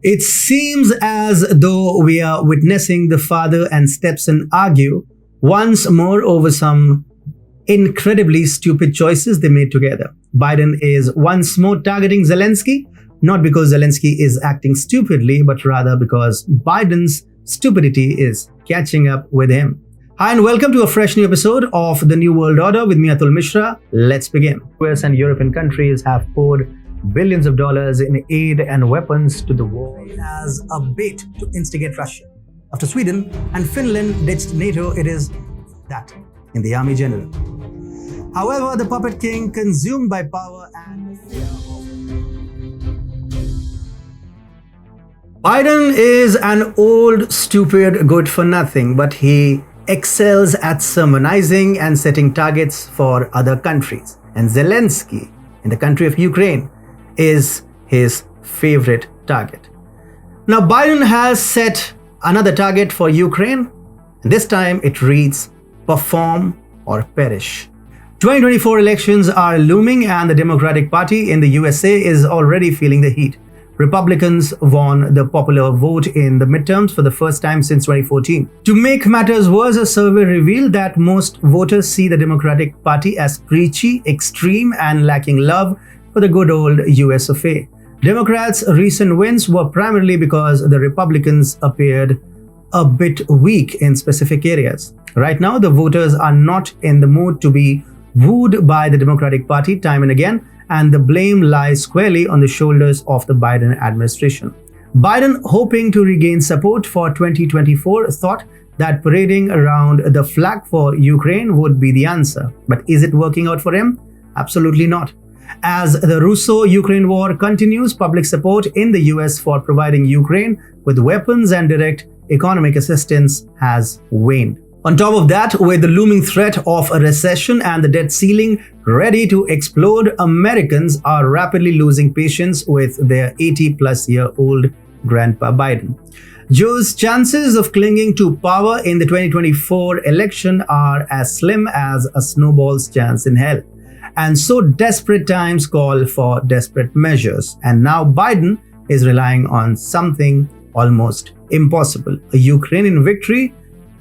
It seems as though we are witnessing the father and stepson argue once more over some incredibly stupid choices they made together. Biden is once more targeting Zelensky, not because Zelensky is acting stupidly, but rather because Biden's stupidity is catching up with him. Hi and welcome to a fresh new episode of The New World Order with me, Atul Mishra. Let's begin. US and European countries have poured billions of dollars in aid and weapons to the war as a bait to instigate Russia. After Sweden and Finland ditched NATO, it is that in the army general. However, the puppet king, consumed by power and fear Biden is an old, stupid, good-for-nothing, but he excels at sermonizing and setting targets for other countries. And Zelensky, in the country of Ukraine, is his favorite target. Now, Biden has set another target for Ukraine. This time it reads, perform or perish. 2024 elections are looming and the Democratic Party in the USA is already feeling the heat. Republicans won the popular vote in the midterms for the first time since 2014. To make matters worse, a survey revealed that most voters see the Democratic Party as preachy, extreme, and lacking love for the good old US of A. Democrats' recent wins were primarily because the Republicans appeared a bit weak in specific areas. Right now, the voters are not in the mood to be wooed by the Democratic Party time and again, and the blame lies squarely on the shoulders of the Biden administration. Biden, hoping to regain support for 2024, thought that parading around the flag for Ukraine would be the answer. But is it working out for him? Absolutely not. As the Russo-Ukraine war continues, public support in the US for providing Ukraine with weapons and direct economic assistance has waned. On top of that, with the looming threat of a recession and the debt ceiling ready to explode, Americans are rapidly losing patience with their 80-plus-year-old Grandpa Biden. Joe's chances of clinging to power in the 2024 election are as slim as a snowball's chance in hell. And so desperate times call for desperate measures. And now Biden is relying on something almost impossible, a Ukrainian victory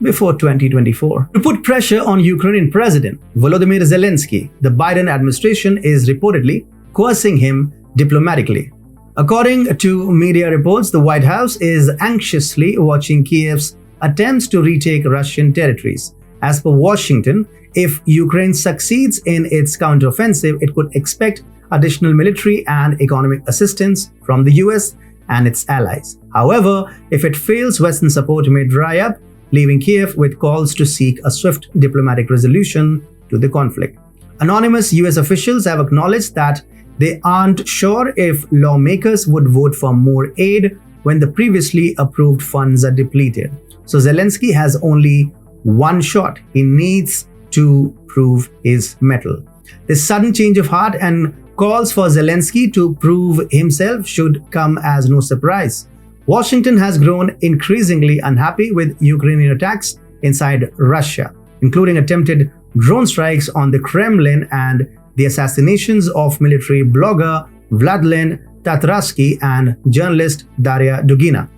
before 2024. To put pressure on Ukrainian President Volodymyr Zelensky, the Biden administration is reportedly coercing him diplomatically. According to media reports, the White House is anxiously watching Kiev's attempts to retake Russian territories. As per Washington, if Ukraine succeeds in its counteroffensive, it could expect additional military and economic assistance from the US and its allies. However, if it fails, Western support may dry up, leaving Kiev with calls to seek a swift diplomatic resolution to the conflict. Anonymous US officials have acknowledged that they aren't sure if lawmakers would vote for more aid when the previously approved funds are depleted. So Zelensky has only one shot. He needs to prove his mettle. This sudden change of heart and calls for Zelensky to prove himself should come as no surprise. Washington has grown increasingly unhappy with Ukrainian attacks inside Russia, including attempted drone strikes on the Kremlin and the assassinations of military blogger Vladimir Tatarski and journalist Daria Dugina.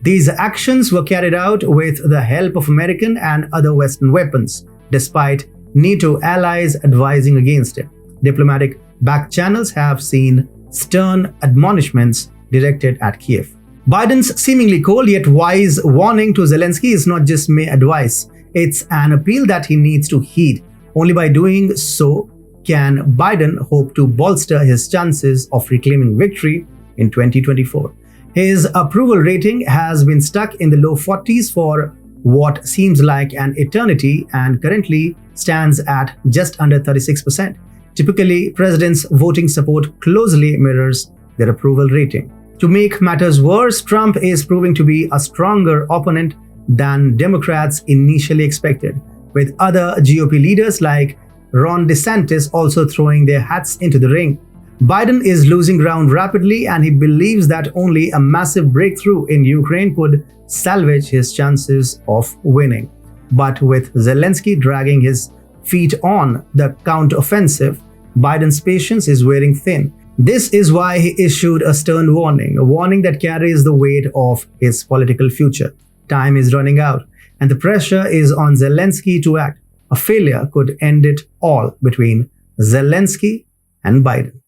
These actions were carried out with the help of American and other Western weapons, despite NATO allies advising against it. Diplomatic back channels have seen stern admonishments directed at Kiev. Biden's seemingly cold yet wise warning to Zelensky is not just mere advice, it's an appeal that he needs to heed. Only by doing so can Biden hope to bolster his chances of reclaiming victory in 2024. His approval rating has been stuck in the low 40s for what seems like an eternity and currently stands at just under 36%. Typically, presidents' voting support closely mirrors their approval rating. To make matters worse, Trump is proving to be a stronger opponent than Democrats initially expected, with other GOP leaders like Ron DeSantis also throwing their hats into the ring. Biden is losing ground rapidly and he believes that only a massive breakthrough in Ukraine could salvage his chances of winning. But with Zelensky dragging his feet on the counteroffensive, Biden's patience is wearing thin. This is why he issued a stern warning, a warning that carries the weight of his political future. Time is running out, and the pressure is on Zelensky to act. A failure could end it all between Zelensky and Biden.